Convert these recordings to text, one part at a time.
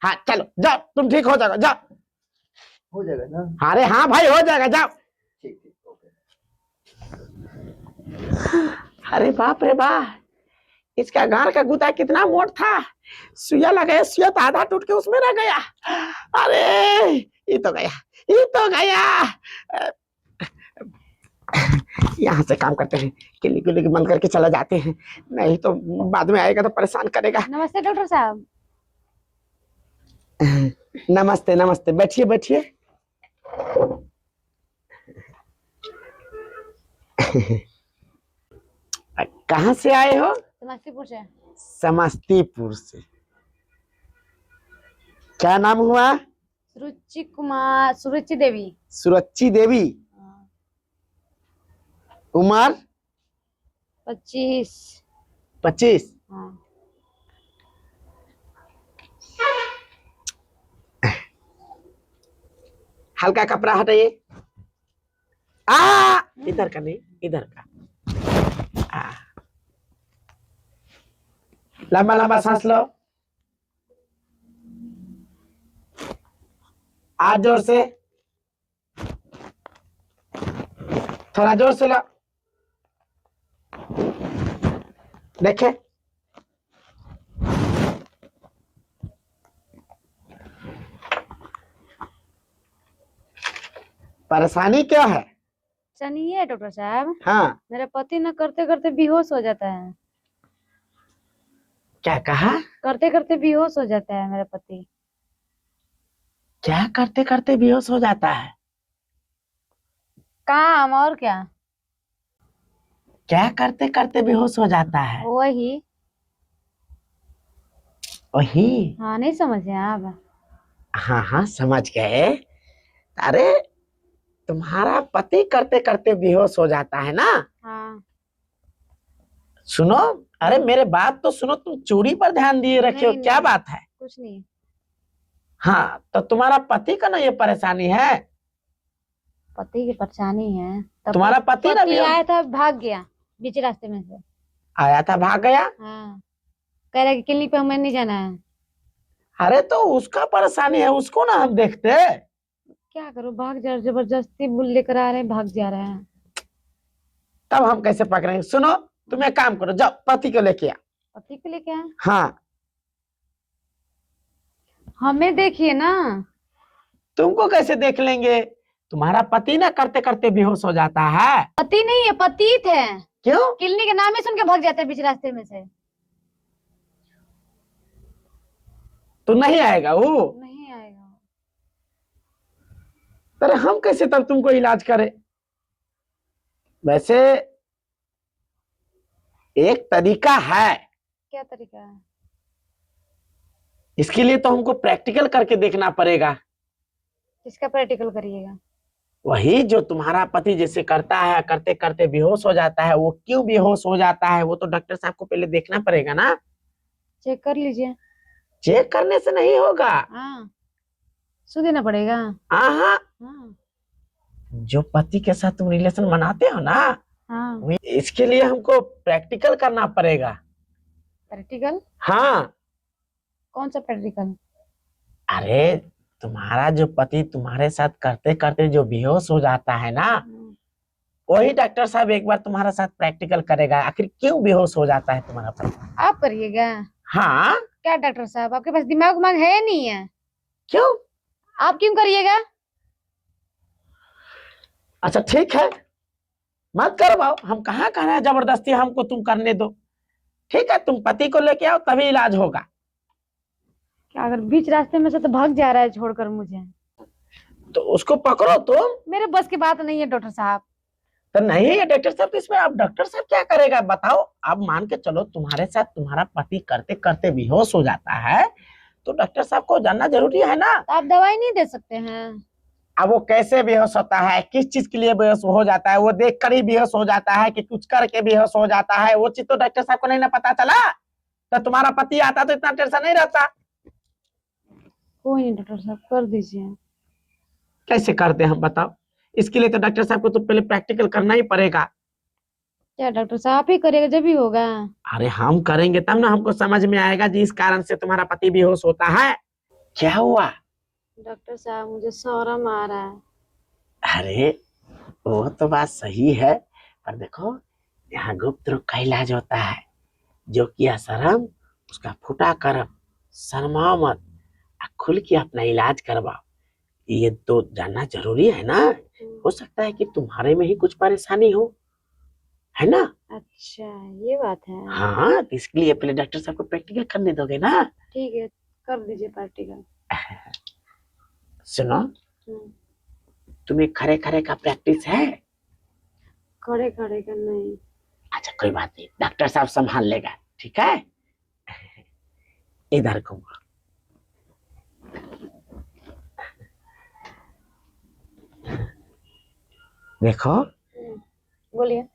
हाँ चलो जाओ, तुम ठीक हो जाओ, जाओ। हो जाएगा ना? अरे हाँ भाई हो जाएगा, जाओ। ठीक ठीक, ओके। अरे बाप रे बाप, इसका गार का गुदा कितना मोट था। सुइया लगाया, सुइया तो आधा टूट के उसमें रह गया। अरे ये तो गया, ये तो गया। यहाँ से काम करते हैं, किल्ली किल्ली बंद करके चला जाते हैं, नहीं तो बाद में आएगा तो परेशान करेगा। नमस्ते डॉक्टर साहब। नमस्ते नमस्ते, बैठिए बैठिए। कहाँ से आए हो? समस्तीपुर से। समस्तीपुर से। क्या नाम हुआ? सुरुचि देवी। सुरुचि देवी। उम्र? 25। 25। हाँ। हल्का कपड़ा हटाइए। इधर का नहीं, इधर का। लंबा लंबा सांस लो। आज जोर से, थोड़ा जोर से लो। देखे, परेशानी क्या है? सुनिए डॉक्टर साहब। हाँ। मेरा पति न करते करते बेहोश हो जाता है। क्या कहा? करते करते बेहोश हो जाता है मेरा पति। क्या करते करते बेहोश हो जाता है? काम और क्या? क्या करते करते बेहोश हो जाता है? वही। वही? हाँ, नहीं समझे आप? हाँ हाँ समझ गए। अरे तुम्हारा पति करते करते बेहोश हो जाता है ना? हाँ। सुनो, अरे मेरे बात तो सुनो, तुम चूड़ी पर ध्यान दिए रखे हो, क्या बात है? कुछ नहीं। हाँ तो तुम्हारा पति का ना ये परेशानी है? पति की परेशानी है। तब तुम्हारा पति ना पति आया था, भाग गया बीच रास्ते में से। आया था, भाग गया? हाँ, कह रहा कि क्लिनिक पे हमें नहीं जाना है। अरे तो उसका परेशानी है, उसको ना हम देखते। क्या करूं, भाग जा, जबरदस्ती बुल लेकर आ रहे हैं, भाग जा रहे हैं। तब हम कैसे पकड़ेंगे? सुनो, तुम एक काम करो, जाओ पति को लेके आ। पति को लेके आए? हाँ। हमें देखिए ना। तुमको कैसे देख लेंगे? तुम्हारा पति ना करते करते बेहोश हो जाता है। पति नहीं है, पतित है। क्यों? क्लिनिक के नाम ही सुन के भाग जाते हैं बीच रास्ते में से। तो नहीं आएगा वो? नहीं आएगा। अरे हम कैसे तब तुमको इलाज करें? वैसे एक तरीका है। क्या तरीका है? इसके लिए तो हमको प्रैक्टिकल करके देखना पड़ेगा। किसका प्रैक्टिकल करिएगा? वही जो तुम्हारा पति जैसे करता है, करते करते बेहोश हो जाता है, वो क्यों बेहोश हो जाता है वो तो डॉक्टर साहब को पहले देखना पड़ेगा ना। चेक कर लीजिए। चेक करने से नहीं होगा। हाँ, सु देना पड़ेगा। हाँ। हाँ। जो पति के साथ तुम रिलेशन बनाते हो ना, हाँ। इसके लिए हमको प्रैक्टिकल करना पड़ेगा। प्रैक्टिकल? हाँ। कौन सा प्रैक्टिकल? अरे तुम्हारा जो पति तुम्हारे साथ करते करते जो बेहोश हो जाता है ना, वही डॉक्टर साहब एक बार तुम्हारे साथ प्रैक्टिकल करेगा, आखिर क्यों बेहोश हो जाता है तुम्हारा पति। आप करिएगा? हाँ। क्या डॉक्टर साहब, आपके पास दिमाग उमाग है नहीं है? क्यों? आप क्यों करिएगा? अच्छा ठीक है, मत करवाओ, हम कहाँ कह रहे हैं जबरदस्ती हमको तुम करने दो। ठीक है, तुम पति को लेके आओ तभी इलाज होगा। क्या अगर बीच रास्ते में से तो भाग जा रहा है छोड़कर मुझे? तो उसको पकड़ो तुम। मेरे बस की बात नहीं है डॉक्टर साहब। तो नहीं है डॉक्टर साहब, तो इसमें आप डॉक्टर साहब क्या करेगा बताओ? आप मान के चलो तुम्हारे साथ तुम्हारा पति करते करते बेहोश हो जाता है, तो डॉक्टर साहब को जानना जरूरी है ना। तो आप दवाई नहीं दे सकते हैं? अब वो कैसे बेहोश होता है, किस चीज के लिए बेहोश हो जाता है, वो देख कर ही बेहोश हो जाता है कि कुछ करके बेहोश हो जाता है, वो चीज तो डॉक्टर साहब को नहीं ना पता चला। तो तुम्हारा पति आता तो इतना टेंशन नहीं रहता। कोई नहीं डॉक्टर साहब, कर दीजिए। कैसे करते हम बताओ? इसके लिए तो डॉक्टर साहब को तो पहले प्रैक्टिकल करना ही पड़ेगा। क्या डॉक्टर साहब आप ही करिएगा जब ही होगा? अरे हम करेंगे तब ना हमको समझ में आएगा जी इस कारण से तुम्हारा पति बेहोश होता है। क्या हुआ? डॉक्टर साहब मुझे शौरम आ रहा है। अरे वो तो बात सही है, पर देखो यहाँ गुप्त रोग का इलाज होता है। जो किया शर्म उसका फूटा करम, शर्माओ मत, खुल के अपना इलाज करवाओ। ये तो जानना जरूरी है ना। हो सकता है कि तुम्हारे में ही कुछ परेशानी हो, है ना? अच्छा ये बात है। हाँ, तो इसके लिए पहले डॉक्टर साहब को प्रैक्टिकल करने दोगे ना? ठीक है, कर दीजिए प्रैक्टिकल। सुनो, तुम्हें खड़े खड़े का प्रैक्टिस है? खड़े खड़े का नहीं। अच्छा कोई बात नहीं, डॉक्टर साहब संभाल लेगा, ठीक है? इधर घूमो। देखो, बोलिए।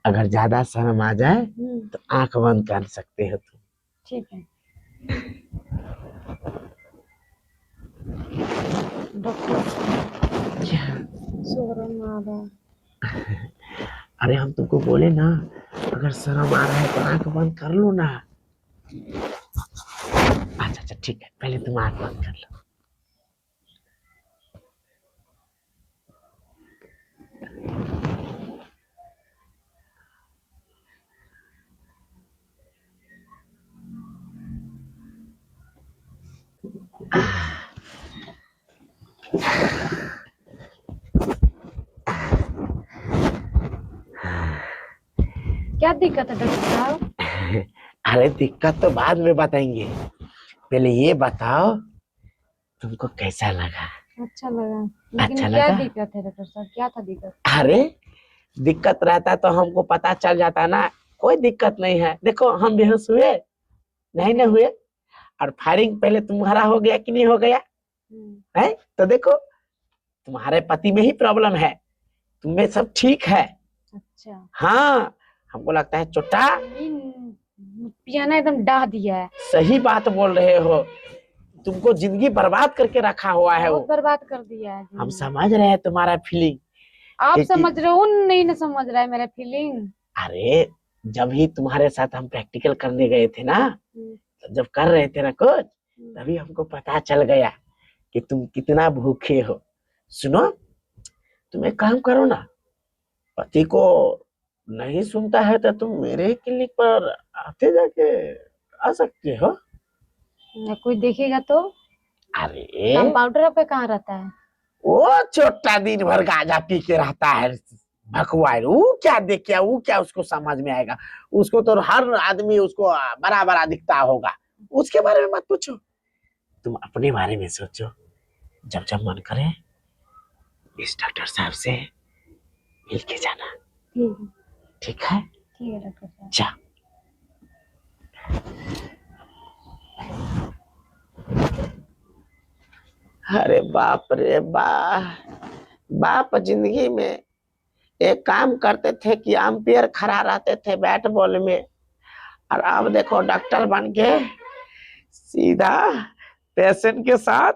अगर ज्यादा शर्म आ जाए तो आंख बंद कर सकते हो तुम। ठीक है। डॉक्टर शौरम आ रहा है। अरे हम तुमको बोले ना, अगर शर्म आ रहा है तो आंख बंद कर लो ना। अच्छा अच्छा ठीक है, पहले तुम आंख बंद कर लो। क्या दिक्कत है डॉक्टर साहब? अरे दिक्कत तो बाद में बताएंगे, पहले ये बताओ तुमको कैसा लगा? अच्छा लगा। लेकिन अच्छा क्या लगा? दिक्कत है डॉक्टर साहब, क्या था दिक्कत? अरे दिक्कत रहता तो हमको पता चल जाता ना। कोई दिक्कत नहीं है, देखो हम बेहोश हुए नहीं ना हुए, और फायरिंग पहले तुम्हारा हो गया कि नहीं हो गया है? तो देखो तुम्हारे पति में ही प्रॉब्लम है, तुम्हें सब ठीक है। अच्छा। हाँ, हमको लगता है चोटा। पियाना एकदम डाह दिया है। सही बात बोल रहे हो, तुमको जिंदगी बर्बाद करके रखा हुआ है वो। बहुत बर्बाद कर दिया है हम जिंदगी। समझ रहे हैं तुम्हारा फीलिंग। आप समझ रहे हो, नहीं ना समझ रहा है मेरा फीलिंग। अरे जब ही तुम्हारे साथ हम प्रैक्टिकल करने गए थे ना, तो जब कर रहे थे ना कुछ, तभी हमको पता चल गया कि तुम कितना भूखे हो। सुनो, तुम एक काम करो ना, पति को नहीं सुनता है तो तुम मेरे क्लिनिक पर आते जाके आ सकते हो। कोई देखेगा तो? अरे कंपाउंडर आपका कहाँ रहता है? वो छोटा दिन भर गांजा पी के रहता है, भकवाई। वो क्या देख क्या, वो क्या उसको समझ में आएगा? उसको तो हर आदमी उसको बड़ा बड़ा दिखता होगा, उसके बारे में मत पूछो, तुम अपने बारे में सोचो। जब जब मन करे इस डॉक्टर साहब से मिल के जाना। ठीक है? ठीक है डॉक्टर साहब। जा। अरे बाप रे बाप जिंदगी में एक काम करते थे कि अंपायर खड़ा रहते थे बैट बॉल में, और अब देखो डॉक्टर बन के सीधा पेशेंट के साथ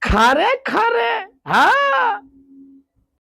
खड़े खड़े। हाँ